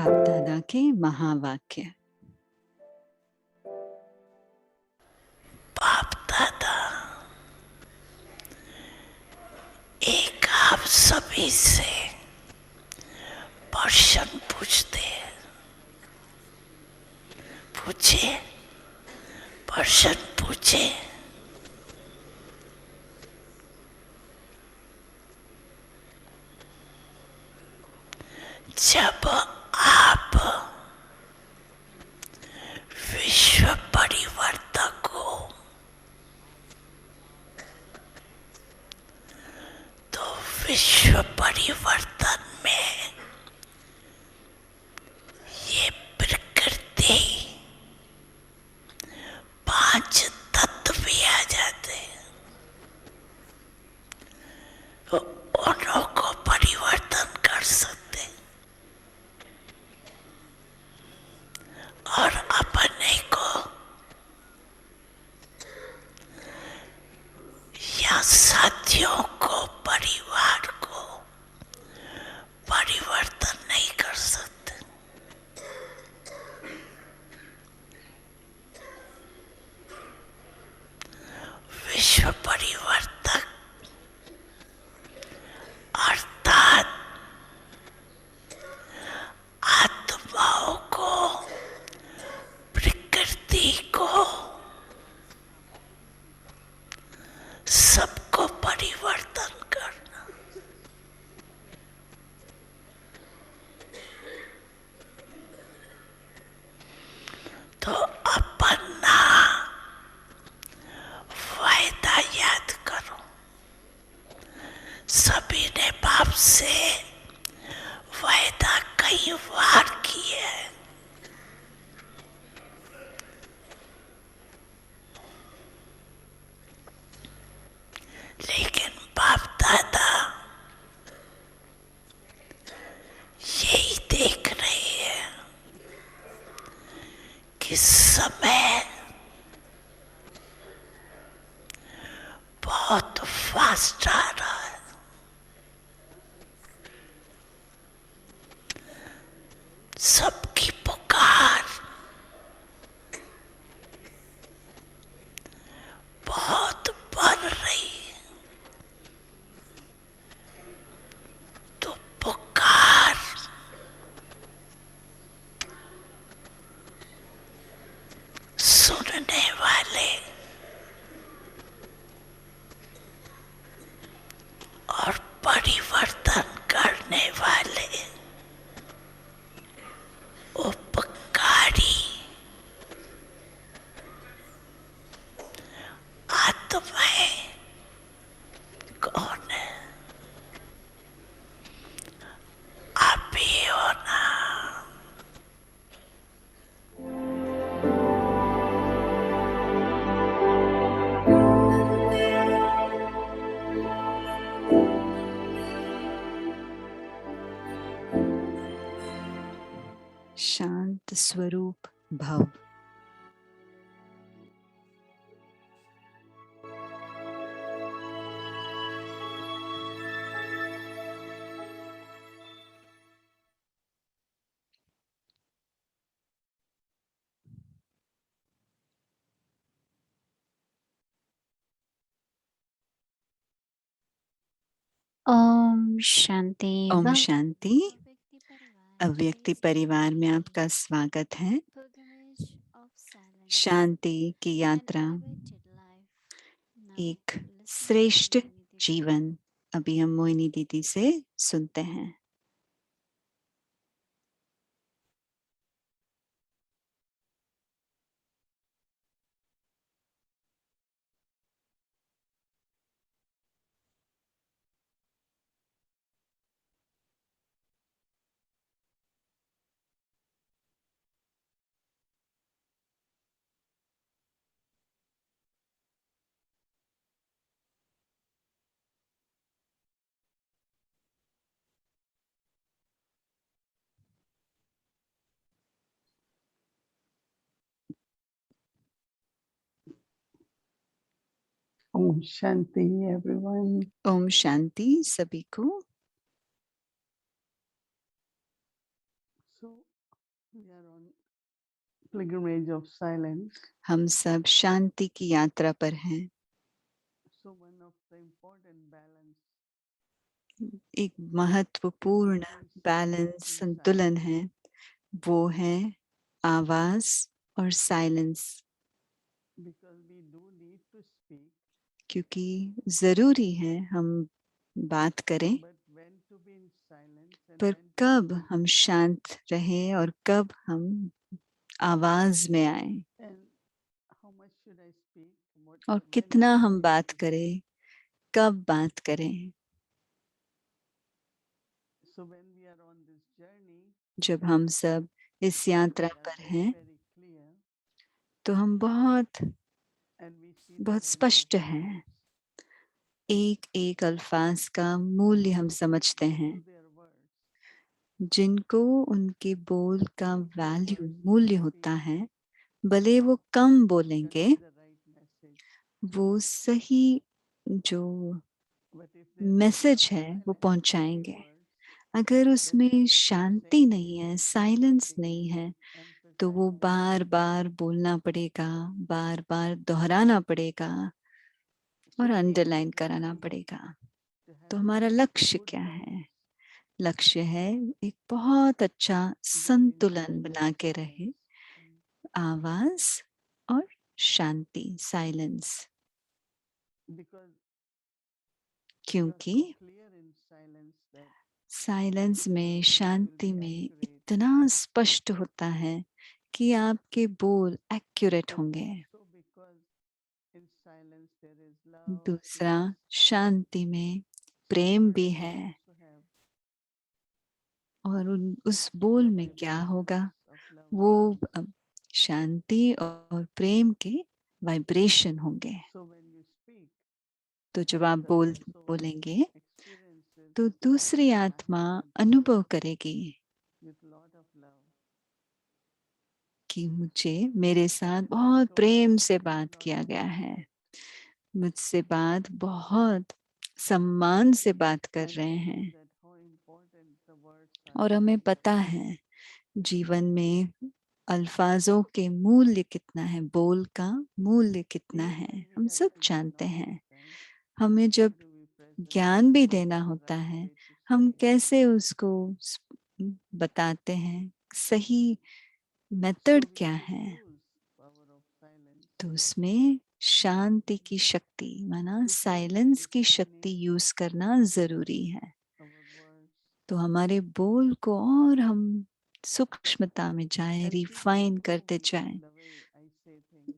बाप दादा के महावाक्य। बाप दादा एक आप सभी से प्रश्न पूछते हैं। पूछे, प्रश्न पूछे। जब आप विश्व परिवर्तक हो तो विश्व परिवर्तन में ये प्रकृति 5 तत्व भी आ जाते हैं। तो उन्हों को परिवर्तन कर सकते और अपने को या साथियों को, परिवार को परिवर्तन नहीं कर सकते। विश्व परिवर्तक अर्थात आत्माओं को, प्रकृति को, सबको परिवर्तन करना। तो अपना वायदा याद करो। सभी ने बाप से वायदा कई बार किए हैं, लेकिन बाप दादा यही देख रहे हैं कि समय बहुत फास्ट आ रहा है। सबकी पुकार बहुत बढ़ रही है। तो पुकार सुनने वाले और परिवर्तन करने वाले उपकारी आत्माएं कौन है? आप ही हो ना। शांत स्वरूप भव। ओम शांति। ओम शांति। अव्यक्ति परिवार में आपका स्वागत है। शांति की यात्रा, एक श्रेष्ठ जीवन, अभी हम मोहिनी दीदी से सुनते हैं। ओम शांति एवरीवन। ओम शांति सभी को। So we are on pilgrimage of silence. हम सब शांति की यात्रा पर हैं। So one of the important balance एक महत्वपूर्ण बैलेंस संतुलन है, वो है आवाज और silence. because we do need to speak, क्योंकि जरूरी है हम बात करें, but when to be in silence and पर when to कब speak. हम शांत रहें और कब हम आवाज में आए, And how much should I speak? और When कितना should हम I बात speak? करें, कब बात करें। So when we are on this journey, जब हम सब इस यात्रा we are पर very हैं, very clear, तो हम बहुत and we see the बहुत value स्पष्ट of हैं। words. एक एक अल्फाज का मूल्य हम समझते हैं, To their words. जिनको उनके बोल का If their वैल्यू words मूल्य may होता feel है, भले वो कम बोलेंगे, convey the right message, वो सही जो but if there is message है वो silence between पहुंचाएंगे। words, अगर then उसमें it becomes शांति नहीं है, repetitive, साइलेंस नहीं है, repetitive, तो वो emphasizing बार बार बोलना पड़ेगा, बार बार दोहराना पड़ेगा So और the aim अंडरलाइन is कराना really पड़ेगा। to have तो a हमारा लक्ष्य good क्या है? balance लक्ष्य है एक बहुत अच्छा between संतुलन voice बना and के रहे silence. आवाज और शांति, साइलेंस। Because you are क्योंकि so clear in silence that silence में, your words will Shanti be में accurate. इतना स्पष्ट होता है कि आपके बोल एक्यूरेट And होंगे। also because in silence there is love, दूसरा, peace. शांति में So प्रेम words भी will है, also have और उस बोल the में क्या होगा, vibrations of love. वो शांति और प्रेम के वाइब्रेशन होंगे। So when you speak, तो जब आप the other soul बोलेंगे, experiences तो दूसरी my आत्मा presence अनुभव करेगी with lot of love. कि मुझे मेरे साथ And it बहुत shows प्रेम से with बात lot किया of गया है, respect. मुझसे बात बहुत सम्मान से बात कर And रहे we know हैं। that how important the words are और in हमें life. पता है जीवन में अल्फाजों के मूल्य कितना है, बोल का मूल्य कितना Even है, when we हम have सब to give जानते हैं। knowledge, right? हमें How जब do we present? ज्ञान भी What देना is the होता right है, way to हम say? कैसे उसको बताते हैं, सही So मेथड we क्या should है। use power of silence तो उसमें शांति की शक्ति माना to साइलेंस की define शक्ति यूज करना जरूरी है। our words. तो हमारे बोल को और हम सूक्ष्मता में जाए, And people रिफाइन know करते me, जाए, the way I say things,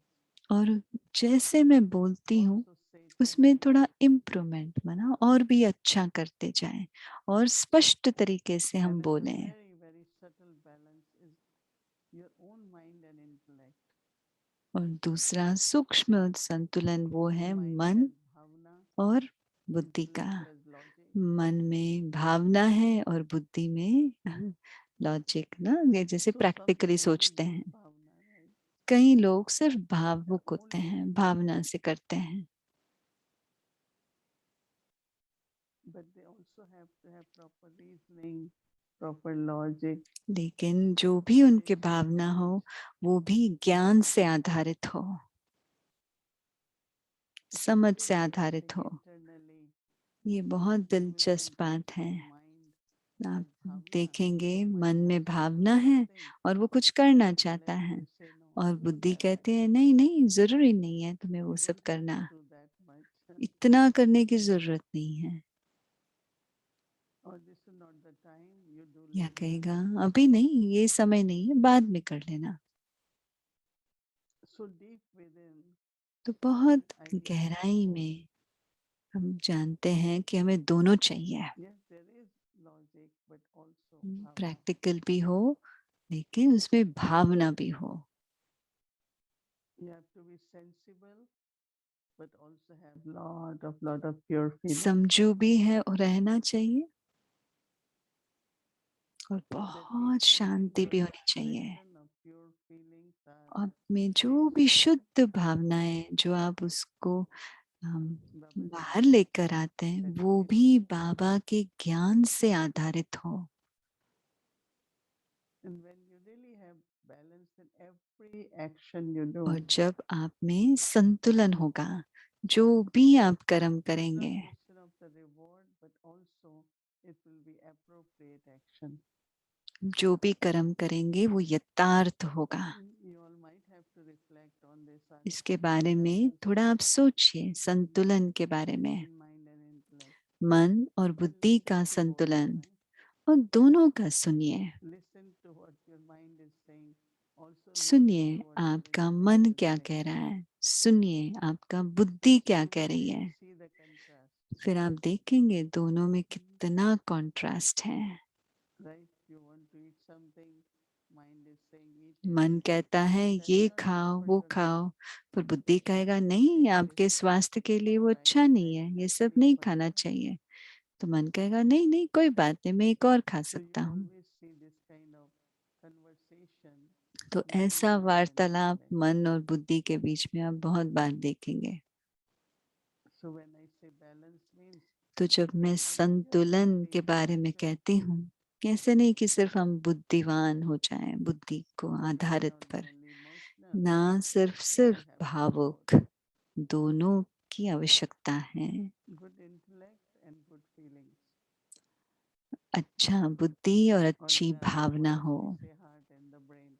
और जैसे मैं बोलती हूँ also say things उसमें थोड़ा इम्प्रूवमेंट माना और भी अच्छा करते जाएं और स्पष्ट तरीके से हम and then the बोलें। very, very subtle balance is your own mind and intellect. और दूसरा सूक्ष्म संतुलन वो है Mind मन has bhavna, और बुद्धि का। intellect has logic. मन में भावना है और बुद्धि में लॉजिक ना, ये जैसे So some practically people do सोचते use हैं। bhavna, right? कई लोग सिर्फ They भावुक are होते only हैं, using भावना it, से करते हैं, but they also have to have proper reasoning, proper logic, लेकिन जो भी उनके basic भावना हो knowledge. वो भी ज्ञान से आधारित हो, It is समझ very से आधारित interesting हो। internally. ये बहुत You will दिलचस्प sense बात है। the mind आप has bhavna. देखेंगे So मन mind में wants to भावना do है something, और वो कुछ करना चाहता intellect है, will say no, और don't बुद्धि have कहते हैं that. नहीं नहीं, जरूरी नहीं है तुम्हें वो You सब don't have करना, to do that much. इतना करने की जरूरत नहीं है। Or this is not the time, you do या later. कहेगा अभी नहीं, ये समय नहीं है, बाद में कर लेना। So deep within, तो बहुत I need गहराई both. में हम जानते हैं कि हमें दोनों चाहिए। Yes, there is logic, but also bhavna. Practical भी हो लेकिन उसमें भावना भी हो। You have to be sensible, but also have lot of pure feeling. समझू भी है और रहना चाहिए, और That बहुत each शांति भी होनी चाहिए। expression of pure feelings are आप में जो भी शुद्ध भावनाएं जो आप उसको Baba बाहर Jnana. लेकर आते हैं वो भी बाबा के ज्ञान से आधारित हो। And when you really have balance in every action you और do, जब आप में संतुलन होगा, जो भी आप कर्म it's not करेंगे, question of the reward, but also it will be appropriate action. जो भी कर्म करेंगे वो यथार्थ होगा। You all might have to reflect on this. इसके बारे में थोड़ा आप सोचिए, संतुलन के बारे में, Between mind and intellect. मन और And बुद्धि listen का to both, संतुलन, right? और दोनों का सुनिए। Listen to what your mind is saying. Also listen सुनिए to what your आपका intellect मन is क्या saying. कह रहा है, सुनिए आपका बुद्धि क्या You कह will रही really है। see the contrast, फिर आप देखेंगे दोनों में कितना कॉन्ट्रास्ट है। right? You want to eat something, mind is saying eat it. मन कहता है But that's ये not good खाओ for वो your खाओ, health. पर बुद्धि कहेगा नहीं, आपके स्वास्थ्य के लिए वो Right? अच्छा नहीं That है, is ये सब actually नहीं for खाना your health. चाहिए। तो मन कहेगा नहीं नहीं कोई बात नहीं, मैं एक और खा So सकता you हूँ। always see this kind of conversation तो between ऐसा mind and वार्तालाप intellect. मन और बुद्धि के बीच में आप बहुत बार देखेंगे। So when I say balance means तो जब मैं not just संतुलन simply के बारे में intellectual, कहती हूँ, कैसे नहीं कि सिर्फ हम बुद्धिवान हो जाएं बुद्धि को but आधारित not पर, only emotional, ना सिर्फ also we have to have both. भावुक, दोनों की आवश्यकता है। Good intellect and good feelings. अच्छा बुद्धि और Or अच्छी in other भावना words, हो, we say heart and the brain.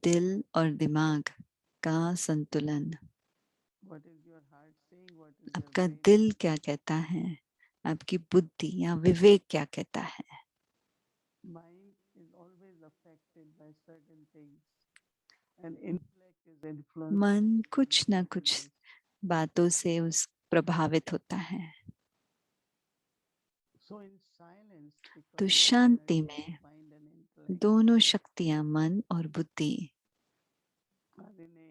दिल और दिमाग का संतुलन। What is your heart saying? What is your आपका brain दिल saying? क्या कहता है, आपकी बुद्धि या विवेक क्या कहता है। Mind is always affected by certain things, and intellect is influenced मन by कुछ ना certain कुछ ways. बातों से उस प्रभावित होता है। So in silence, तो because both शांति energies, में mind and intellect, दोनों शक्तियां, मन और बुद्धि, are in a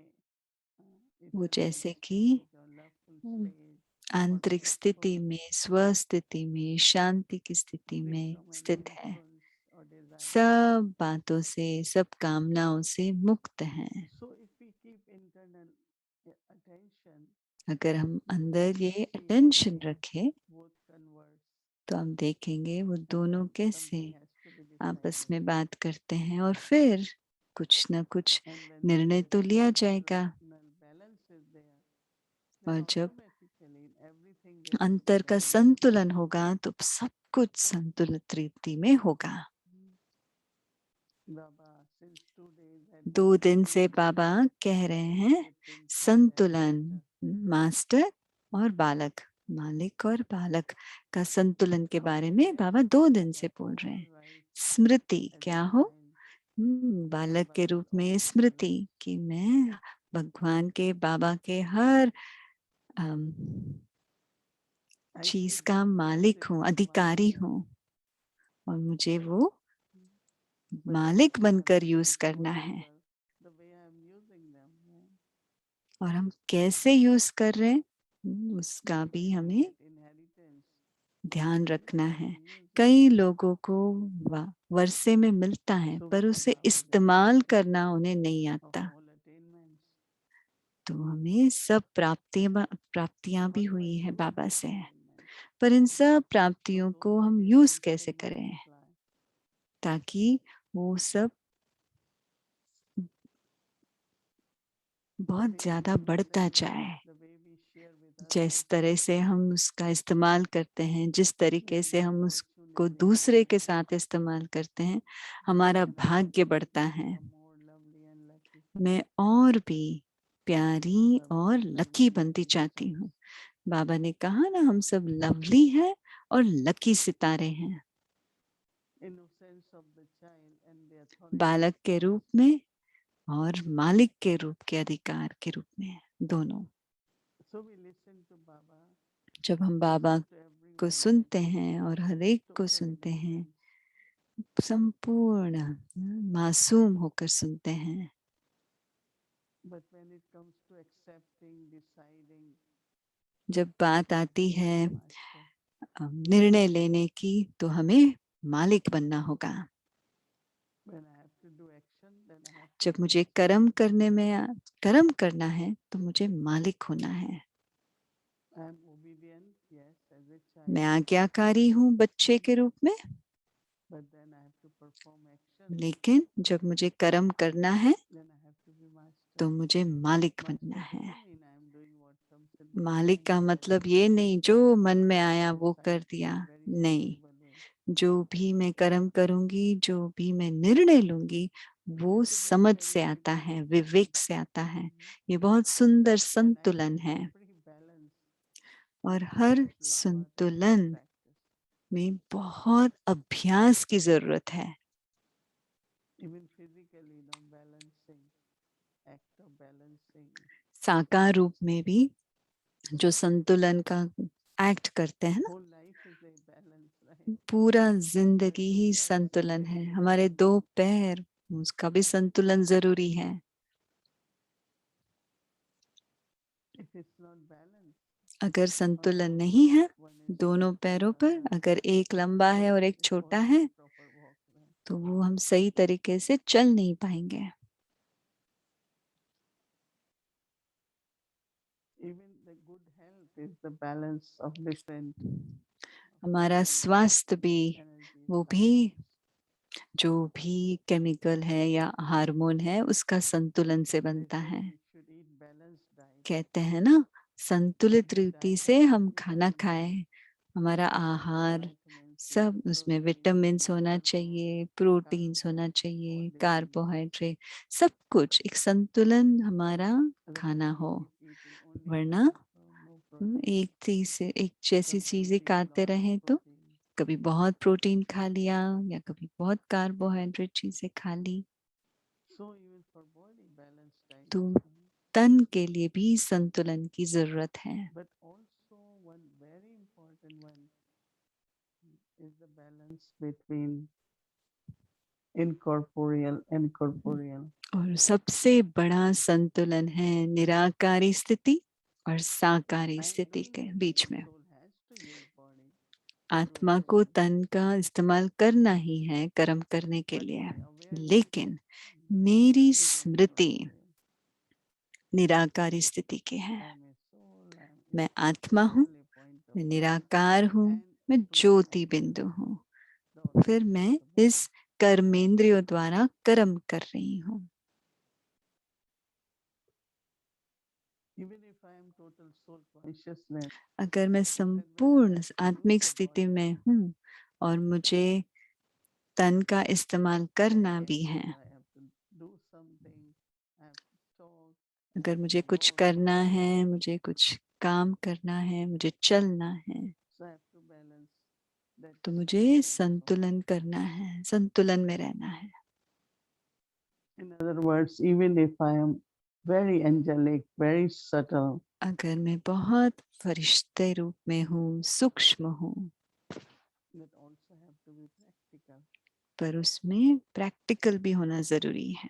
वो eternal जैसे कि state or loveful state or आंतरिक स्थिति peaceful, में, स्वस्थिति में, शांति की स्थिति free में from any स्थित है, influence or desire. सब बातों से, सब कामनाओं से मुक्त हैं। So if we keep internal attention, अगर हम you will अंदर ये see अटेंशन how रखें, both converse. तो हम देखेंगे वो दोनों And कैसे something has to be आपस decided. में बात करते हैं, और फिर कुछ ना कुछ And when निर्णय there तो is लिया जाएगा। internal balance is there, then और जब automatically in everything there will अंतर be का balance. संतुलन होगा तो सब कुछ संतुलित रीति में होगा। Baba, since 2 days had 2 been दिन से talking बाबा कह रहे हैं between son and संतुलन, master. मास्टर और बालक, मालिक और बालक का संतुलन के How बारे can में I बाबा achieve 2 that? दिन से बोल रहे All हैं। right, स्मृति as क्या a हो, child, बालक के Baba रूप is में all स्मृति service. कि मैं भगवान के, बाबा के हर I चीज should का use मालिक it हूँ, for अधिकारी myself, हूँ, और मुझे वो but मालिक also I have बनकर to यूज make करना more है। sure the way I am using them. और हम कैसे यूज कर रहे हैं उसका Because भी we हमें get inheritance. ध्यान We रखना know how है। to use it. कई लोगों को वर्षे में मिलता है, So पर we उसे have Baba's इस्तेमाल inheritance करना उन्हें नहीं of आता। all attainments. तो हमें सब प्राप्तियां भी What हुई might है be बाबा those से, attainments? पर इन सब So प्राप्तियों those को हम यूज attainments कैसे can करें multiply. ताकि वो सब बहुत Say ज्यादा we know बढ़ता that जाए। the way we share with जिस others, तरह से हम उसका इस्तेमाल करते हैं, जिस तरीके we से get हम उसको opportunity दूसरे के साथ इस्तेमाल करते हैं, हमारा and our भाग्य life बढ़ता will है। become more lovely and lucky. मैं और भी प्यारी Baba और said लकी lovely, बनती lucky चाहती souls. हूँ। बाबा ने कहा ना, हम सब लवली हैं और लकी सितारे हैं, Innocence of the child and the authority बालक of the के रूप master. में और मालिक के रूप के अधिकार के रूप में, दोनों। So we listen to Baba, जब हम बाबा listen to को everyone, सुनते हैं और हर एक को total सुनते हैं, innocence. संपूर्ण मासूम होकर सुनते हैं। But when it comes to accepting, deciding, जब बात आती become है master. निर्णय लेने की, तो हमें मालिक बनना होगा। When I have to do action, then I have to जब be मुझे master. कर्म करना है तो मुझे मालिक होना है। I am obedient, yes, as a मैं child, आज्ञाकारी हूँ बच्चे के रूप में, but then I have to perform action, लेकिन जब मुझे कर्म करना है then I have to be master. तो मुझे मालिक Master बनना है। doesn't mean I am doing what comes in my मालिक mind का or I मतलब do ये it नहीं जो मन में आया वो कर precisely दिया, in very नहीं। sensible way. जो भी मैं कर्म करूंगी, जो भी मैं निर्णय लूंगी, वो It's a very, समझ very से आता beautiful है, balance. विवेक से आता है। Mhm. ये बहुत सुंदर And संतुलन actually है every balance और needs a lot her of lamas and a lot of संतुलन practice. में बहुत अभ्यास की जरूरत है। Even physically, balancing, act of balancing. साकार रूप में भी जो संतुलन का एक्ट करते हैं ना, Whole life is a balance, right? पूरा With जिंदगी two ही legs, संतुलन very है। हमारे important. 2 पैर, उसका भी संतुलन जरूरी है। If it's not balanced, अगर on संतुलन both नहीं है legs, one is दोनों short, पैरों the पर, other, अगर एक लंबा है और एक it छोटा won't है, be a proper walk, right? तो वो हम सही तरीके से चल नहीं पाएंगे। Even the good health is the balance of different हमारा hormones, स्वास्थ्य भी, energy वो भी cycles. जो भी केमिकल है या हार्मोन है उसका संतुलन से They बनता say है। we should eat balanced diet. कहते हैं ना, संतुलित This रीति diet से has to हम be खाना balanced. खाएं। हमारा It has आहार vitamins, it has सब उसमें protein, विटामिन्स होना carbo, चाहिए, प्रोटीन्स होना carbohydrates, चाहिए, all different. कार्बोहाइड्रेट, सब कुछ एक संतुलन हमारा खाना Otherwise, हो। if eating only वरना carbo, no एक protein, चीज से एक जैसी चीजें completely खाते loss of रहें तो protein. कभी बहुत प्रोटीन खा लिया या कभी बहुत कार्बोहाइड्रेट चीजें खा ली। So even for body, balanced diet. तो तन के लिए भी संतुलन की जरूरत है। But also one very important one is the balance between incorporeal and corporeal. और सबसे बड़ा संतुलन है निराकारी स्थिति और साकारी I स्थिति agree के that बीच the में। soul has to use body आत्मा to को achieve, तन का इस्तेमाल करना ही है कर्म करने के but लिए, my awareness लेकिन मेरी is स्मृति incorporeal. निराकारी स्थिति की है। I am a soul, I am मैं a आत्मा हूँ, only point of मैं view, निराकार हूँ, and मैं through my ज्योति बिंदु हूँ। the फिर authority मैं of the इस body. कर्मेंद्रियों द्वारा कर्म कर रही हूँ। Even if I am total soul consciousness, अगर मैं then when I संपूर्ण have to use आत्मिक the स्थिति body, में हूँ और मुझे तन का इस्तेमाल करना भी act, है, I have to do something, I have to talk, I अगर have मुझे to कुछ walk, करना है, मुझे कुछ काम करना है, मुझे चलना है, so I have to balance that तो state मुझे also. संतुलन करना है, संतुलन में रहना है। In other words, even if I am very angelic, very subtle, अगर मैं बहुत फरिश्ते रूप में हूँ, सूक्ष्म हूँ, that also have to be practical. पर उसमें प्रैक्टिकल भी होना जरूरी है।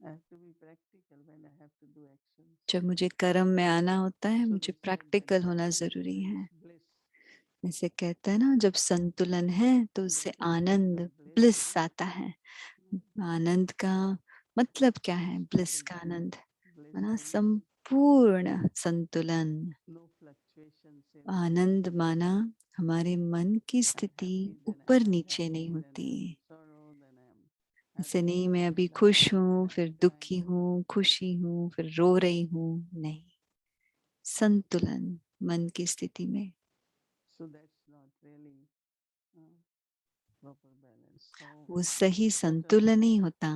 I have to be practical when I have to do actions. जब मुझे कर्म में आना होता है, So मुझे they say when प्रैक्टिकल होना balance, जरूरी there is है। bliss. जैसे कहते हैं ना, जब संतुलन है तो And उससे that is kind Anand, of bliss bliss is आता है। आनंद का मतलब क्या है? ब्लिस का stability. आनंद, Bliss माना means संपूर्ण संतुलन। no fluctuations in Anand mind. माना हमारे मन की I'm स्थिति happy, then I ऊपर am नीचे नहीं unhappy, then I होती। am in sorrow, then I am ऐसे happy, नहीं, मैं then अभी I'm खुश laughing, then हूँ, I'm फिर दुखी crying. हूँ, खुशी हूँ, फिर रो रही हूँ, नहीं। संतुलन मन की स्थिति में, So that's not really uh, proper balance. So वो सही what संतुलन नहीं होता।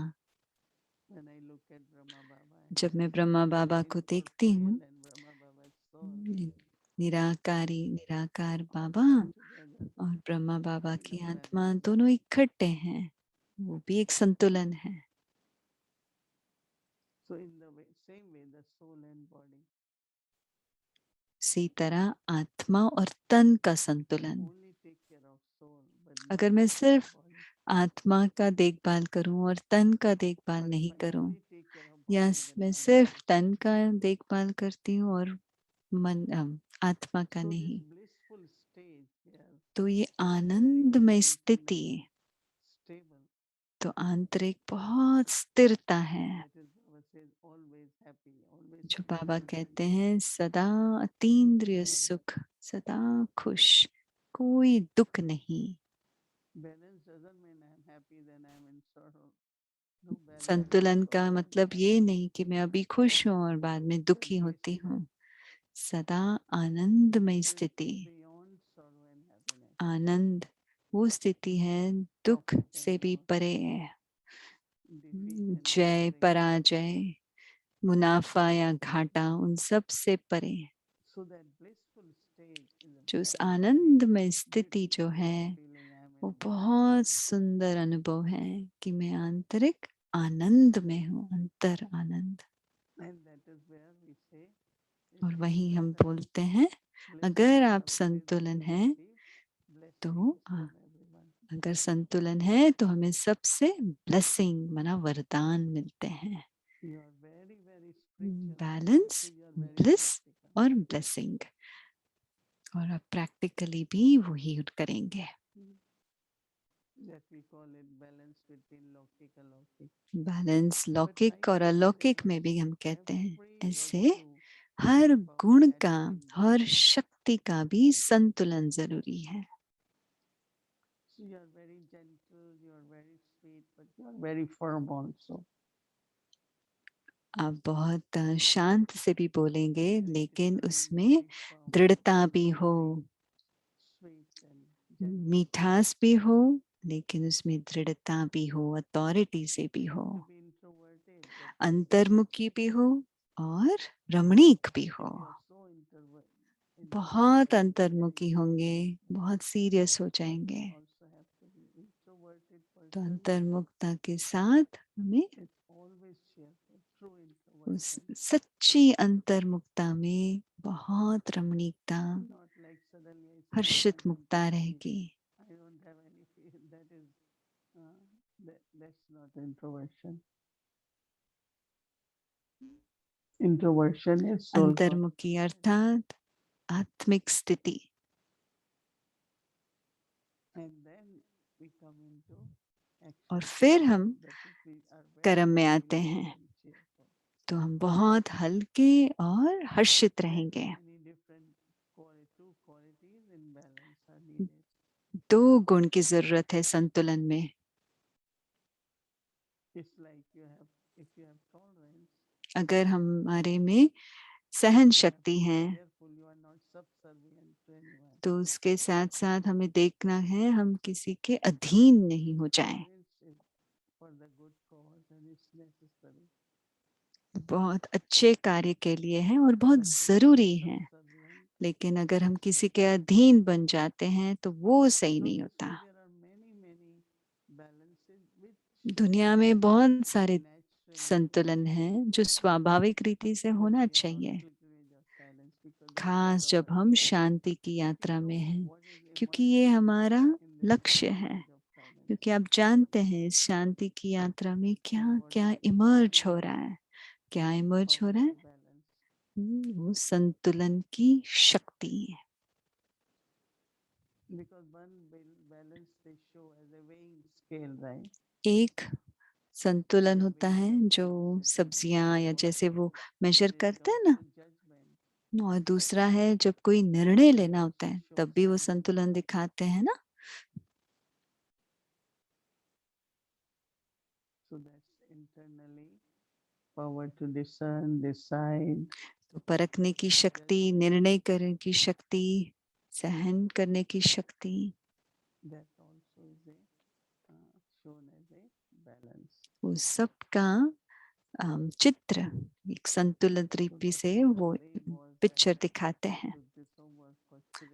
when I look at Brahma Baba, जब मैं he ब्रह्मा is बाबा को देखती incorporeal हूँ, and Brahma Baba is soul. निराकारी निराकार All बाबा come together और ब्रह्मा बाबा in की a आत्मा balance. दोनों इकट्ठे हैं, वो भी एक संतुलन है। So in the way, same way, the soul and body. इसी तरह आत्मा और तन का If I संतुलन। only take care of soul but अगर not मैं take care of सिर्फ body, आत्मा का देखभाल करूं और तन का देखभाल or if नहीं I करूं, only take care of या body but मैं not सिर्फ soul, तन का देखभाल करती हूँ और मन आत्मा का so this नहीं, blissful stage here, तो ये very, आनंदमय very स्थिति, infinitely stable. तो आंतरिक बहुत स्थिरता है। That is Baba says always happy, always जो बाबा peaceful, कहते tranquil, हैं सदा अतीन्द्रिय sorrow. सुख, सदा खुश, कोई दुख नहीं। Balance doesn't mean I'm happy, then I'm in sorrow. No balance संतुलन at का all. मतलब ये नहीं कि मैं अभी खुश हूँ और बाद में दुखी होती हूँ। सदा आनंदमय This is स्थिति। beyond sorrow and happiness. आनंद वो स्थिति है दुख Profit से and भी loss, परे है। defeat and जय victory. पराजय, मुनाफा या घाटा, उन सब से परे। So that blissful state is a जो उस very, very आनंदमय स्थिति जो beautiful है feeling. I'm वो in bliss. बहुत सुंदर अनुभव है कि मैं आंतरिक आनंद में हूँ, अंतर आनंद। And that is where we say, और if you वही हम balance, बोलते हैं, bliss अगर is आप always संतुलन हैं relative. तो Blessings from everyone. अगर संतुलन है तो हमें सबसे ब्लेसिंग माना वरदान मिलते हैं। You are very, very spiritual. Balance, So you are very bliss practical. और ब्लेसिंग। और आप प्रैक्टिकली भी वही करेंगे। That we call it balance between लौकिक अलौकिक. बैलेंस लौकिक और likewise, अलौकिक में भी हम कहते हैं। every ऐसे virtue हर and power गुण has का, to be in her balance. शक्ति का भी संतुलन जरूरी है। So you are very gentle, you are very sweet, but you are very firm also. आप बहुत शांत से भी बोलेंगे, Very लेकिन discerning, उसमें very firm, दृढ़ता also भी very हो, sweet and gentle. मिठास भी हो, लेकिन उसमें दृढ़ता भी हो, अथॉरिटी से भी You हो, have to be introverted, but also अंतर्मुखी भी extroverted. हो और रमणीक भी हो। If you are so बहुत introverted, अंतर्मुखी very होंगे, serious, बहुत सीरियस हो then जाएंगे। you also have to be introverted तो person. अंतर्मुखता के साथ हमें It's always cheerful, true उस introversion. सच्ची अंतर्मुखता में बहुत रमणीकता, Not like suddenly I smile Harshit and Mukta feel रहेगी। I don't have any feel. That is, that's not introversion. Introversion is soul अंतर्मुखी concentration. अर्थात आत्मिक स्थिति। And then we come into और action. फिर हम That is, we are very कर्म में आते happy, हैं, light and cheerful. तो हम बहुत हल्के और हर्षित रहेंगे। Many different two qualities in balance are needed. दो गुण की जरूरत है संतुलन में। It's like if you have tolerance, अगर हमारे में सहन शक्ति है careful you are not subservient to anyone. तो उसके साथ साथ हमें देखना है हम किसी के अधीन नहीं हो जाएं। Tolerance is for the good cause and it's necessary. बहुत अच्छे कार्य के लिए है और बहुत But when you are ज़रूरी है, subservient, लेकिन अगर हम किसी के अधीन बन जाते हैं तो वो सही so नहीं this होता। way there are many balances which दुनिया में बहुत सारे naturally संतुलन हैं जो स्वाभाविक रीति से but होना we are on चाहिए, pilgrimage of silence because that खास is जब our हम aim. शांति की यात्रा You में know हैं, what is क्योंकि ये emerging हमारा in that लक्ष्य है। pilgrimage of silence? क्योंकि आप जानते हैं इस शांति की यात्रा में क्या And what क्या is इमर्ज हो emerging रहा is है। क्या इमर्ज हो power रहा है? of balance. वो संतुलन की शक्ति है। Because one balance they show as a weighing scale, right? एक संतुलन The होता weight है of जो things, सब्जियां या or जैसे वो it मेजर is करते हैं ना, also judgment. और दूसरा है जब कोई निर्णय They लेना होता also है show तब भी वो some संतुलन balance. दिखाते हैं ना। So that's internally power to discern, decide. तो परखने की शक्ति, निर्णय करने की शक्ति, सहन करने की शक्ति, That also is shown as a balance. वो सब का चित्र एक संतुलित रीति से वो पिक्चर दिखाते हैं।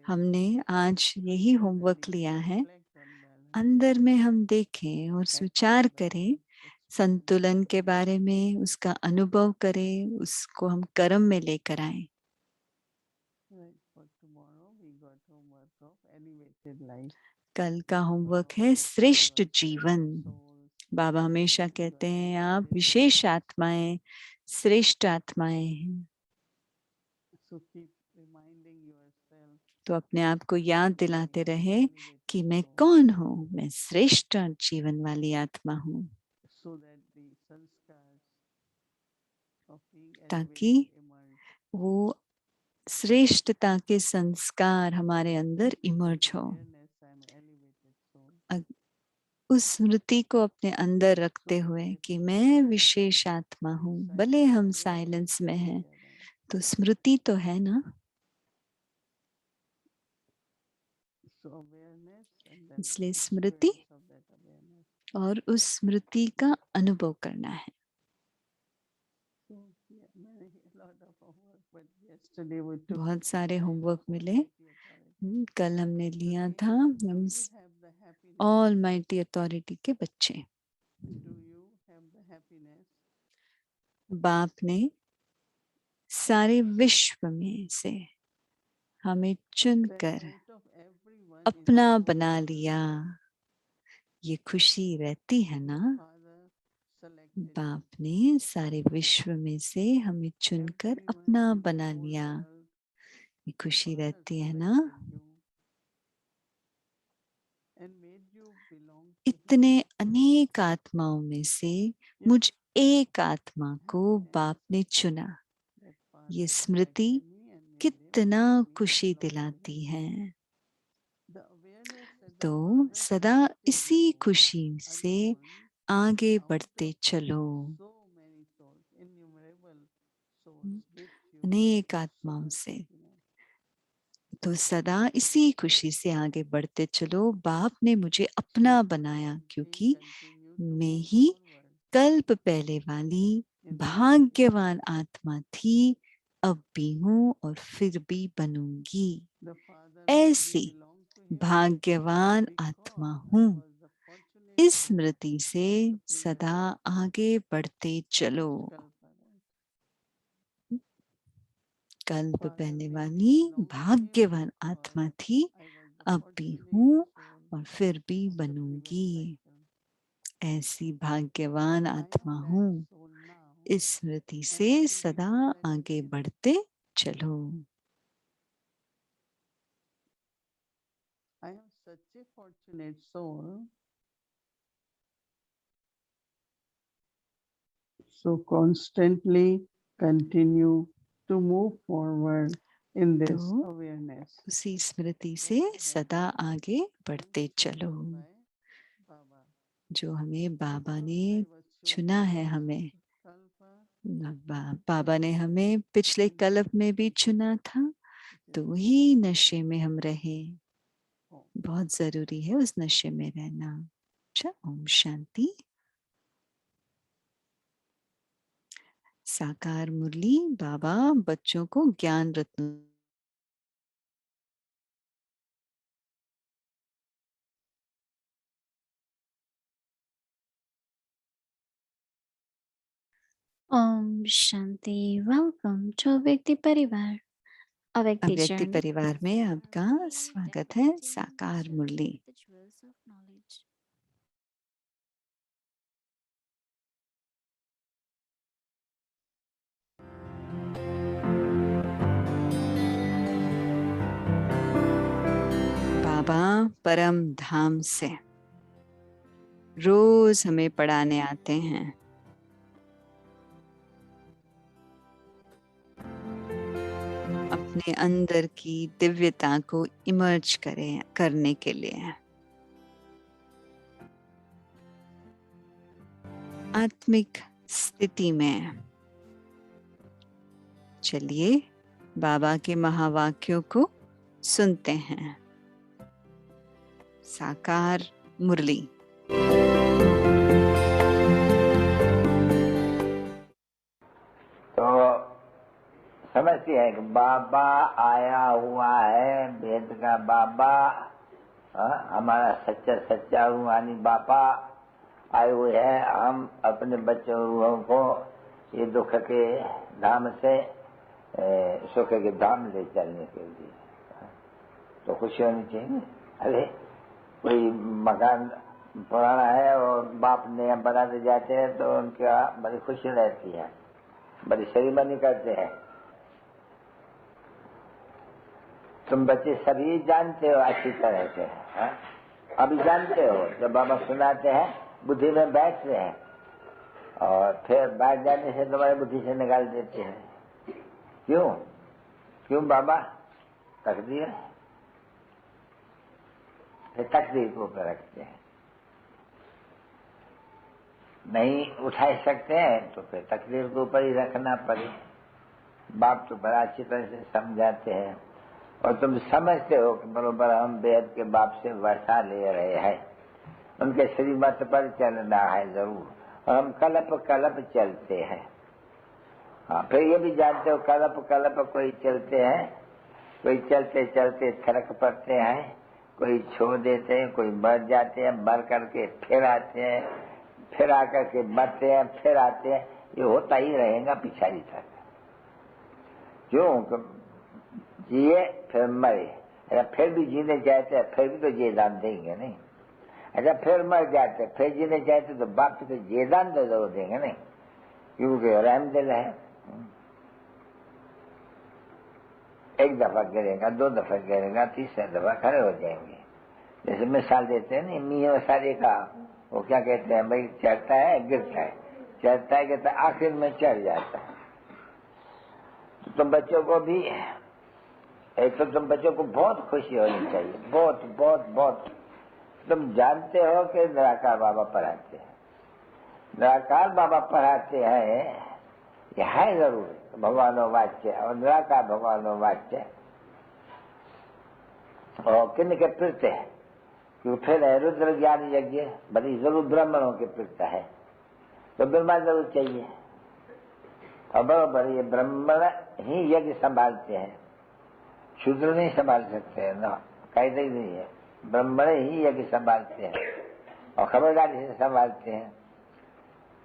हमने आज यही होमवर्क लिया है, अंदर में हम देखें और विचार करें संतुलन के बारे में, उसका अनुभव करें, उसको हम कर्म में लेकर आए। कल का होमवर्क है श्रेष्ठ जीवन। बाबा हमेशा कहते हैं आप विशेष आत्माएं, श्रेष्ठ आत्माएं हैं। तो अपने आप को याद दिलाते रहे कि मैं कौन हूँ, मैं श्रेष्ठ जीवन वाली आत्मा हूँ, ताकि वो श्रेष्ठता के संस्कार हमारे अंदर इमर्ज हो। उस स्मृति को अपने अंदर रखते हुए कि मैं विशेष आत्मा हूँ, भले हम साइलेंस में हैं, तो स्मृति तो है ना। इसलिए स्मृति और उस स्मृति का अनुभव करना है। बहुत सारे होमवर्क मिले। कल हमने लिया था हम ऑल माइटी अथॉरिटी के बच्चे। बाप ने सारे विश्व में से हमें चुनकर अपना बना लिया, ये खुशी रहती है ना। बाप ने सारे विश्व में से हमें चुनकर अपना बना लिया, ये खुशी रहती है ना। इतने अनेक आत्माओं में से मुझ एक आत्मा को बाप ने चुना, ये स्मृति कितना खुशी दिलाती है। तो सदा इसी खुशी से आगे बढ़ते चलो। अनेक आत्माओं से तो सदा इसी खुशी से आगे बढ़ते चलो। बाप ने मुझे अपना बनाया क्योंकि मैं ही कल्प पहले वाली भाग्यवान आत्मा थी, अब भी हूँ और फिर भी बनूंगी। ऐसी भाग्यवान आत्मा हूँ। इस स्मृति से सदा आगे बढ़ते चलो। कल्प पहले वाली भाग्यवान आत्मा थी, अब भी हूँ और फिर भी बनूंगी। ऐसी भाग्यवान आत्मा हूँ। इस स्मृति से सदा आगे बढ़ते चलो। I am such a fortunate soul. So constantly continue to move forward in this तो awareness. उसी स्मृति से सदा आगे बढ़ते चलो। जो हमें बाबा ने चुना है, हमें बाबा ने हमें पिछले कल्प में भी चुना था, तो वही नशे में हम रहे। बहुत जरूरी है उस नशे में रहना। अच्छा, ओम शांति। साकार मुरली बाबा बच्चों को ज्ञान रत्न ओम शांति। वेलकम टू अव्यक्ति परिवार। अव्यक्ति अव्यक्ति जर्नी। परिवार में आपका स्वागत है। साकार मुरली। बाबा परम धाम से रोज हमें पढ़ाने आते हैं। अपने अंदर की दिव्यता को इमर्ज करने के लिए, आत्मिक स्थिति में। चलिए बाबा के महावाक्यों को सुनते हैं। साकार मुरली। तो समझती है कि बाबा आया हुआ है, वेद का बाबा, हमारा सच्चा सच्चा रूहानी बाबा आए हुए हैं। हम अपने बच्चों रूहों को ये दुख के धाम से सुख के धाम ले चलने के लिए तो खुशी होनी चाहिए। अरे कोई मकान पुराना है और बाप ने बनाते जाते हैं तो उनका बड़ी खुशी रहती है, बड़ी सेरेमनी करते हैं। तुम बच्चे सभी जानते हो अच्छी तरह से, अभी जानते हो। जब बाबा सुनाते हैं बुद्धि में बैठते हैं और फिर बैठ जाने से तुम्हारी बुद्धि से निकाल देते हैं। क्यों? क्यों बाबा? तकदीर है, फिर तकदीर को ऊपर रखते हैं। नहीं उठा सकते हैं तो फिर तकदीर के ऊपर ही रखना पड़े। बाप तो बड़ा अच्छी तरह से समझाते हैं और तुम समझते हो कि बरोबर हम बेहद के बाप से वर्षा ले रहे हैं, उनके श्रीमत पर चलना है जरूर, और हम कलप कलप चलते हैं। हाँ, फिर ये भी जानते हो कलप कलप कोई चलते हैं, कोई चलते चलते थरक पड़ते हैं, कोई छोड़ देते हैं, कोई मर जाते हैं, मर करके फिर आते हैं, फिर आकर के मरते हैं, फिर आते हैं। ये होता ही रहेगा पिछाड़ी तक। क्यों? जिए फिर मरे। अच्छा, फिर भी जीने चाहते हैं, फिर भी तो जेदान देंगे नहीं। अच्छा, फिर मर जाते, फिर जीने चाहते तो बाप तो जेदान तो जरूर देंगे नहीं, क्योंकि रहमदिल है। एक दफा गिरेगा, 2 दफा गिरेगा, 3 दफा खड़े हो जाएंगे। जैसे मिसाल देते हैं ना, मियां सारे का वो क्या कहते हैं, भाई चढ़ता है गिरता है, चढ़ता है गिरता है, आखिर में चढ़ जाता है। तो तुम बच्चों को भी, एक तो तुम बच्चों को बहुत खुशी होनी चाहिए, बहुत बहुत बहुत। तुम जानते हो कि निराकार बाबा पढ़ाते हैं, निराकार बाबा पढ़ाते हैं, ये है जरूर भगवानो वाच्य और निराकार भगवानो वाच्य। और किन के प्रत है, क्योंकि फिर है रुद्र ज्ञान यज्ञ, बड़ी जरूर ब्राह्मणों के प्रत है, तो ब्रह्मा जरूर चाहिए। और बराबर ये ब्राह्मण ही यज्ञ संभालते हैं, शूद्र नहीं संभाल सकते हैं ना, कायदा ही नहीं है। ब्राह्मण ही यज्ञ संभालते हैं और खबरदारी से संभालते हैं।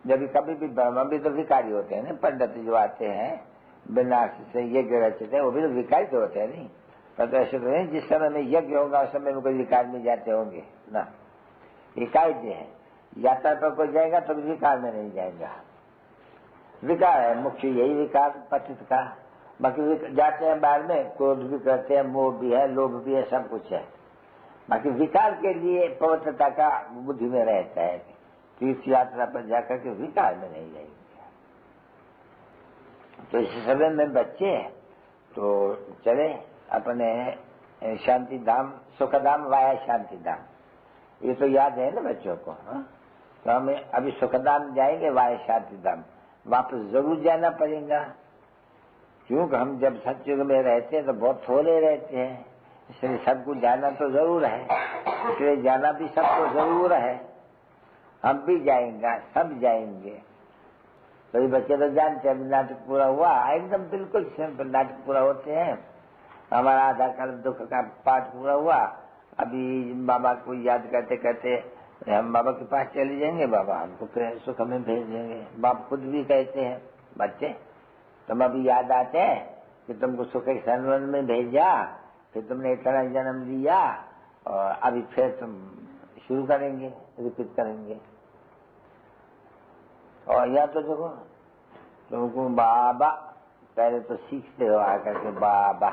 जब कभी भी ब्राह्मण भी तो विकारी होते हैं ना, पंडित जो आते हैं बिना से यज्ञ रचते हैं, वो भी तो विकारी तो होते हैं नहीं। पर तो ऐसे तो नहीं जिस समय में यज्ञ होगा उस समय में कोई विकार में जाते होंगे ना, ये कायदे हैं। यात्रा पर कोई जाएगा तो भी विकार में नहीं जाएगा, विकार है मुख्य यही विकार पतित का। बाकी जाते हैं बाहर में, क्रोध भी करते हैं, मोह भी है, लोभ भी है, सब कुछ है। बाकी विकार के लिए पवित्रता का बुद्धि में रहता है, तीर्थ यात्रा पर जाकर के विकार में नहीं जाएंगे। तो इस समय में बच्चे तो चले अपने शांति धाम, सुख धाम वाया शांति धाम, ये तो याद है ना बच्चों को। हाँ? तो हमें अभी सुख धाम जाएंगे, वाया शांति धाम वापस जरूर जाना पड़ेगा, क्योंकि हम जब सत्युग में रहते हैं तो बहुत थोड़े रहते हैं, इसलिए सबको जाना तो जरूर है, इसलिए जाना भी सबको जरूर है। हम भी जाएंगे, सब जाएंगे। तो ये बच्चे तो जानते हैं, नाटक पूरा हुआ, एकदम बिल्कुल सिंपल नाटक पूरा होते हैं। हमारा आधा काल दुख का पाठ पूरा हुआ, अभी बाबा को याद करते करते हम बाबा के पास चले जाएंगे, बाबा हमको फिर सुख में भेज देंगे। बाप खुद भी कहते हैं, बच्चे तुम अभी याद आते हैं कि तुमको सुख के संबंध में भेजा, फिर तुमने इतना जन्म दिया और अभी फिर तुम शुरू करेंगे, रिपीट करेंगे। और या तो देखो तुमको बाबा पहले तो सीखते हो आकर के, बाबा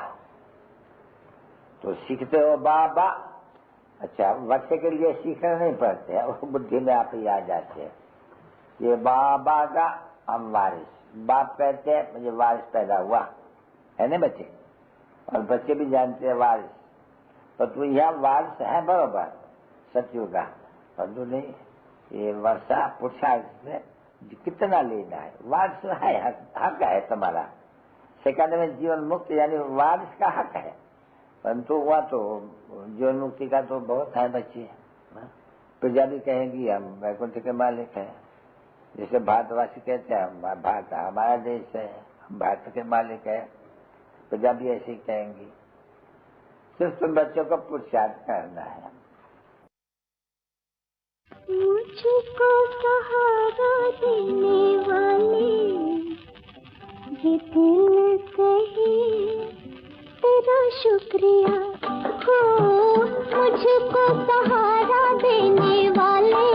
तो सीखते हो बाबा। अच्छा, बच्चे के लिए सीखना नहीं पड़ते हैं, वो बुद्धि में आप ही आ जाते हैं। ये बाबा का हम वारिस, बाप कहते हैं मुझे वारिस पैदा हुआ है ना बच्चे, और बच्चे भी जानते हैं वारिस। तो तू यहाँ वारिस है बरोबर सत्युग का, और तू नहीं ये वर्षा पुरुषार्थ से कितना लेना है, वारिस है, हक है तुम्हारा। सेकंड में जीवन मुक्त यानी वारिस का हक है, परंतु हुआ तो जीवन मुक्ति का तो बहुत है बच्चे। प्रजा भी कहेंगी हम वैकुंठ के मालिक हैं, जैसे भारतवासी कहते हैं हम भारत हमारा देश है, हम भारत के मालिक है, प्रजा भी ऐसे ही कहेंगी। सिर्फ तुम बच्चों को पुरुषार्थ करना है। मुझको सहारा देने वाले ये दिल कहे तेरा शुक्रिया हो, मुझको सहारा देने वाले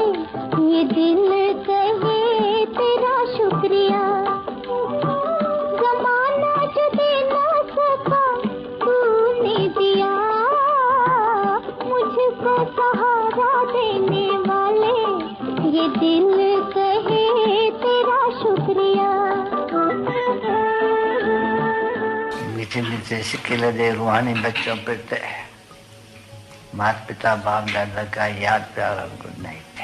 ये दिल कहे तेरा शुक्रिया। जमाना जो दे ना सका तूने दिया, मुझको सहारा देने वाले ये दिल कहे तेरा शुक्रिया। मीठे मीठे सिक्के दे रूहानी बच्चों पे माता पिता बाप दादा का याद प्यार और good night.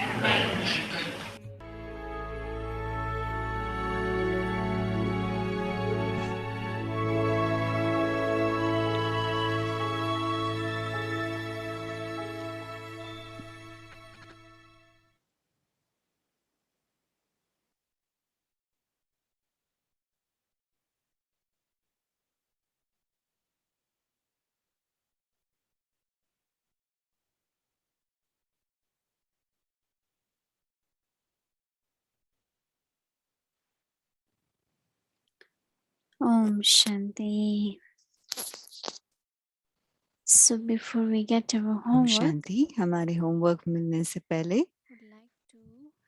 Om Shanti. So before we get to our Om homework, Shanti. हमारे होमवर्क मिलने से पहले would like to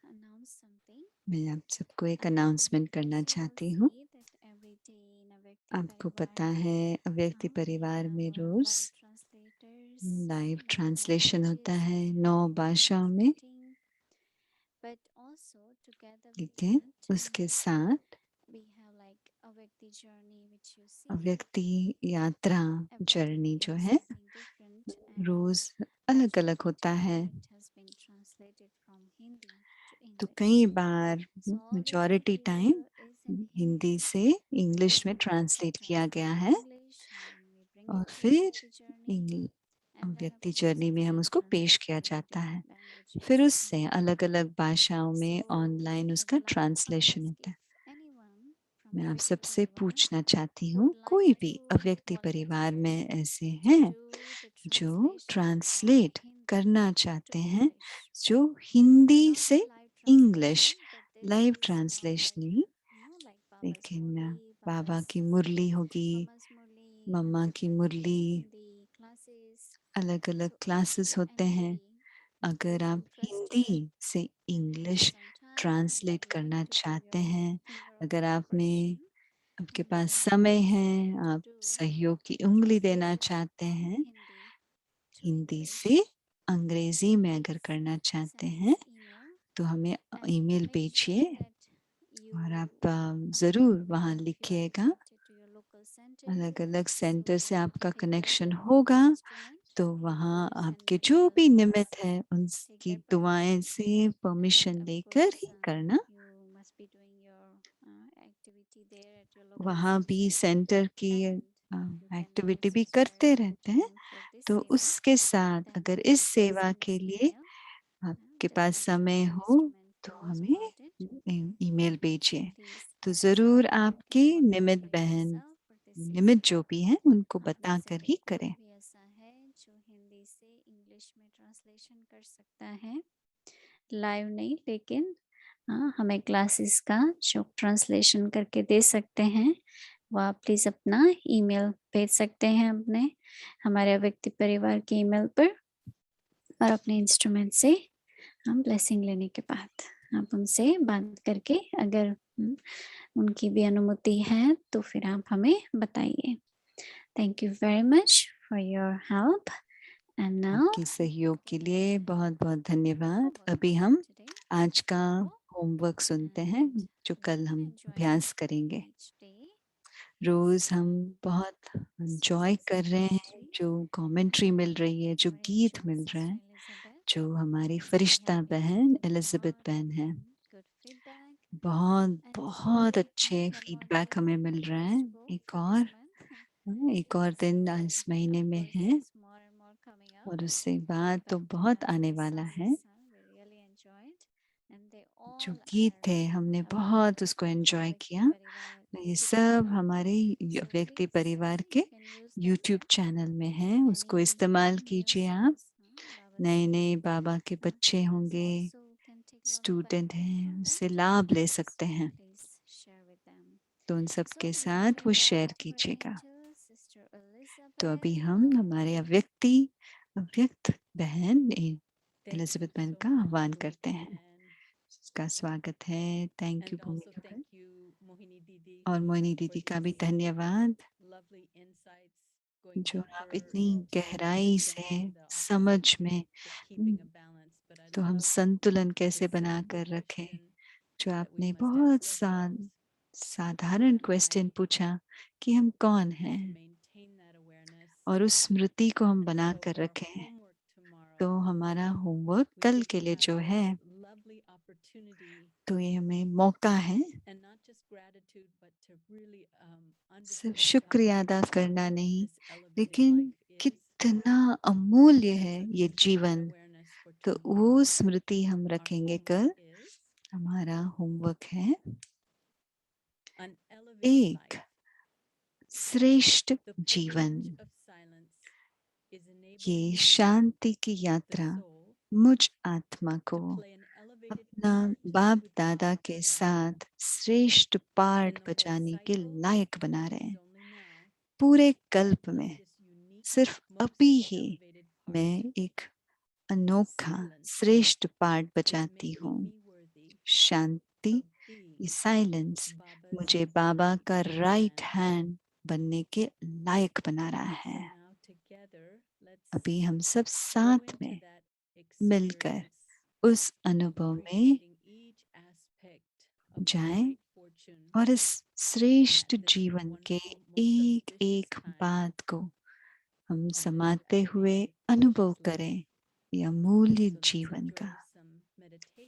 announce something. मैं आप सबको एक अनाउंसमेंट करना चाहती हूँ। आपको पता है अव्यक्ति परिवार में रोज लाइव ट्रांसलेशन होता है 9 भाषाओं में, लेकिन उसके साथ अव्यक्ति यात्रा जर्नी जो है रोज अलग अलग होता है। तो कई बार मेजॉरिटी टाइम हिंदी से इंग्लिश में ट्रांसलेट किया गया है और फिर अव्यक्ति जर्नी में हम उसको पेश किया जाता है। फिर उससे अलग अलग भाषाओं में ऑनलाइन उसका ट्रांसलेशन होता है। मैं आप सबसे पूछना चाहती हूँ, कोई भी अव्यक्ति परिवार में ऐसे हैं जो ट्रांसलेट करना चाहते हैं, जो हिंदी से इंग्लिश लाइव ट्रांसलेशन नहीं, लेकिन बाबा की मुरली होगी, मम्मा की मुरली, अलग अलग क्लासेस होते हैं। अगर आप हिंदी से इंग्लिश ट्रांसलेट करना चाहते हैं, अगर आपके पास समय है, आप सहयोग की उंगली देना चाहते हैं, हिंदी से अंग्रेजी में अगर करना चाहते हैं तो हमें ईमेल भेजिए और आप ज़रूर वहाँ लिखिएगा। अलग अलग सेंटर से आपका कनेक्शन होगा तो वहाँ आपके जो भी निमित्त है उनकी दुआएं से परमिशन लेकर ही करना। वहाँ भी सेंटर की एक्टिविटी भी करते रहते हैं, तो उसके साथ अगर इस सेवा के लिए आपके पास समय हो तो हमें ईमेल भेजिए। तो ज़रूर आपके निमित्त बहन, निमित्त जो भी हैं उनको बताकर ही करें। जो हिंदी से इंग्लिश में ट्रांसलेशन कर सकता है, लाइव नहीं लेकिन हमें क्लासेस का जो ट्रांसलेशन करके दे सकते हैं, वो आप प्लीज़ अपना ईमेल भेज सकते हैं अपने हमारे व्यक्ति परिवार के ईमेल पर, और अपने इंस्ट्रूमेंट से हम ब्लेसिंग लेने के बाद आप उनसे बात करके अगर उनकी भी अनुमति है तो फिर आप हमें बताइए। Thank you very much for your help. And now आपके सहयोग के लिए बहुत बहुत धन्यवाद। अभी हम आज का होमवर्क सुनते हैं जो कल हम अभ्यास करेंगे। रोज हम बहुत एंजॉय कर रहे हैं जो कमेंट्री मिल रही है, जो गीत मिल रहा है, जो हमारी फरिश्ता बहन एलिजाबेथ बहन है। बहुत बहुत अच्छे फीडबैक हमें मिल रहा है। एक और दिन इस महीने में है और उससे बाद तो बहुत आने वाला है। जो गीत थे हमने बहुत उसको एंजॉय किया। ये सब हमारे व्यक्ति परिवार के YouTube चैनल में है, उसको इस्तेमाल कीजिए आप। नए नए बाबा के बच्चे होंगे, स्टूडेंट हैं, उससे लाभ ले सकते हैं, तो उन सब के साथ वो शेयर कीजिएगा। तो अभी हम हमारे अव्यक्त बहन एलिजाबेथ बहन का आह्वान करते हैं। उसका स्वागत है। थैंक यू भूमिका बहन, और मोहिनी दीदी का भी धन्यवाद जो आप इतनी गहराई से समझ में तो हम संतुलन कैसे बनाकर रखें, जो आपने बहुत साधारण क्वेश्चन पूछा कि हम कौन हैं और उस स्मृति को हम बनाकर रखें, तो हमारा होमवर्क कल के लिए जो है, तो ये हमें मौका है सिर्फ शुक्रिया अदा करना नहीं, लेकिन कितना अमूल्य है ये जीवन, तो वो स्मृति हम रखेंगे कल। हमारा होमवर्क है एक श्रेष्ठ जीवन। ये शांति की यात्रा मुझ आत्मा को अपना बाप दादा के साथ श्रेष्ठ पाठ बजाने के लायक बना रहे हैं। पूरे कल्प में सिर्फ अभी ही मैं एक अनोखा श्रेष्ठ पाठ बजाती हूँ। शांति, साइलेंस मुझे बाबा का राइट हैंड बनने के लायक बना रहा है। अभी हम सब साथ में मिलकर उस अनुभव में जाएं और इस श्रेष्ठ जीवन के एक एक बात को हम समाते हुए अनुभव करें, यह मूल्य जीवन का।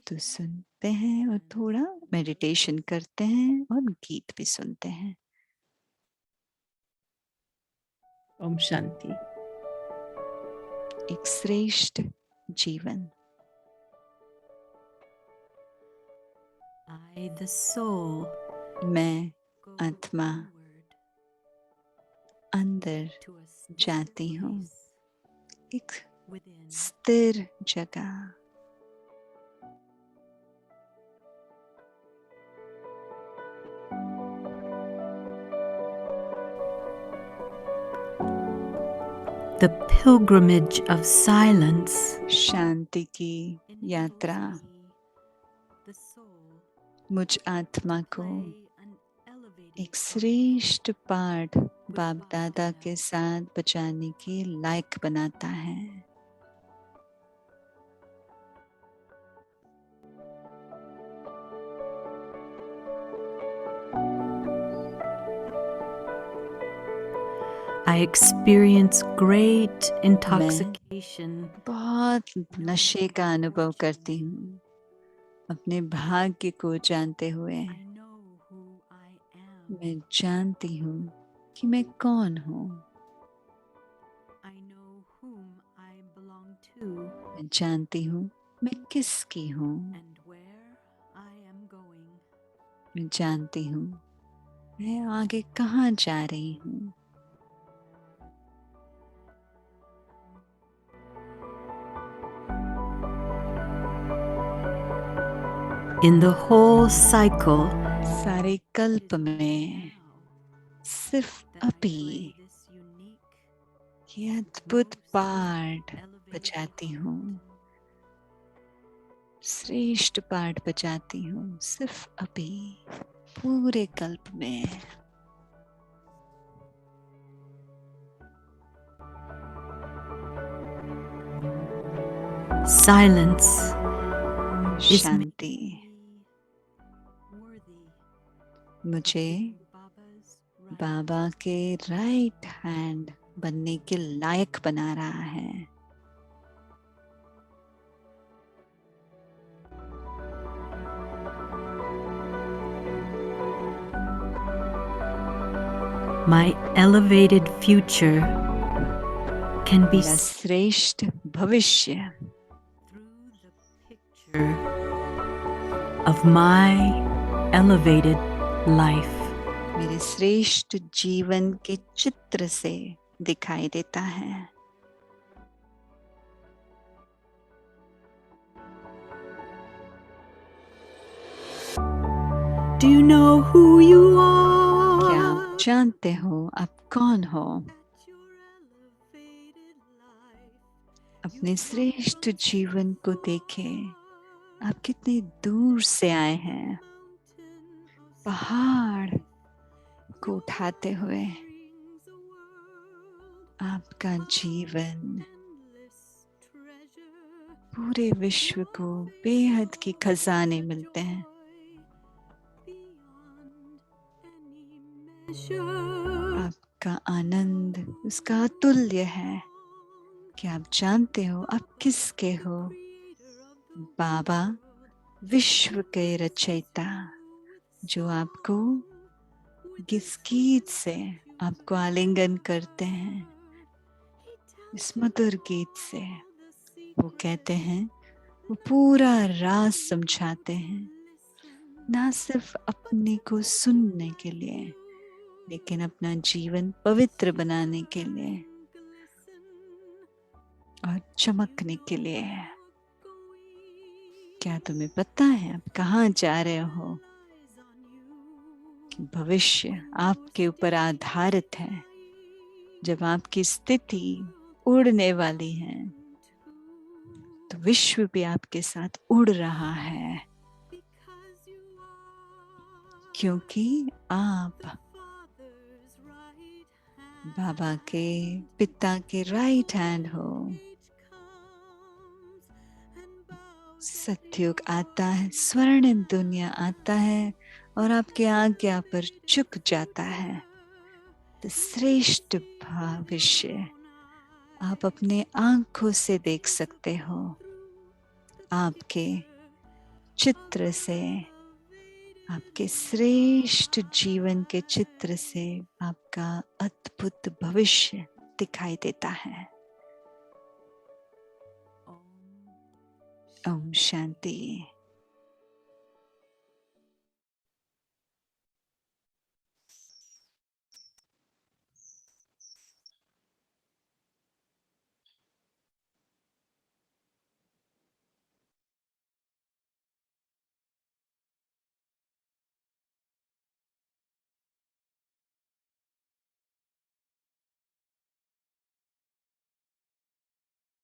तो सुनते हैं और थोड़ा मेडिटेशन करते हैं और गीत भी सुनते हैं। ओम शांति। एक श्रेष्ठ जीवन। I, the soul, मैं go आत्मा inward अंदर to a still जाती हूँ, place एक within. स्थिर जगह। The pilgrimage of silence. शांति की यात्रा The soul मुझ आत्मा को play an elevating एक श्रेष्ठ पाठ बाप दादा के साथ बजाने के लायक बनाता है। I experience great intoxication. बहुत नशे का अनुभव करती हूँ, अपने भाग्य को जानते हुए। I know who I am. मैं जानती हूँ कि मैं कौन हूँ। I know whom I belong to मैं जानती हूँ मैं किसकी हूँ। and where I am going. मैं जानती हूँ मैं आगे कहाँ जा रही हूँ। In the whole cycle, सारे कल्प में सिर्फ that I अभी play this unique, ये अद्भुत most पाठ elevated बजाती हूँ, part. श्रेष्ठ पाठ बजाती हूँ, सिर्फ अभी पूरे कल्प में। Silence is शांति worthy मुझे Baba's right. बाबा के राइट हैंड बनने के लायक बना रहा है। My elevated future can be मेरा श्रेष्ठ भविष्य through the picture of my elevated life. मेरे श्रेष्ठ जीवन के चित्र से दिखाई देता है। Do you know who you क्या are? आप जानते हो आप कौन हो? अपने श्रेष्ठ जीवन को देखें, आप कितने दूर से आए हैं, पहाड़ को उठाते हुए। आपका जीवन पूरे विश्व को बेहद के खजाने मिलते हैं। आपका आनंद उसका अतुल्य है कि आप जानते हो आप किसके हो। बाबा विश्व के रचयिता जो आपको किस गीत से आपको आलिंगन करते हैं, इस मधुर गीत से वो कहते हैं, वो पूरा राज समझाते हैं, ना सिर्फ अपने को सुनने के लिए लेकिन अपना जीवन पवित्र बनाने के लिए और चमकने के लिए क्या तुम्हें पता है आप कहाँ जा रहे हो? भविष्य आपके ऊपर आधारित है। जब आपकी स्थिति उड़ने वाली है तो विश्व भी आपके साथ उड़ रहा है, क्योंकि आप बाबा के पिता के राइट हैंड हो। सतयुग आता है, स्वर्णिम दुनिया आता है और आपके आज्ञा पर झुक जाता है। तो श्रेष्ठ भविष्य आप अपने आंखों से देख सकते हो। आपके चित्र से, आपके श्रेष्ठ जीवन के चित्र से आपका अद्भुत भविष्य दिखाई देता है। ओम शांति।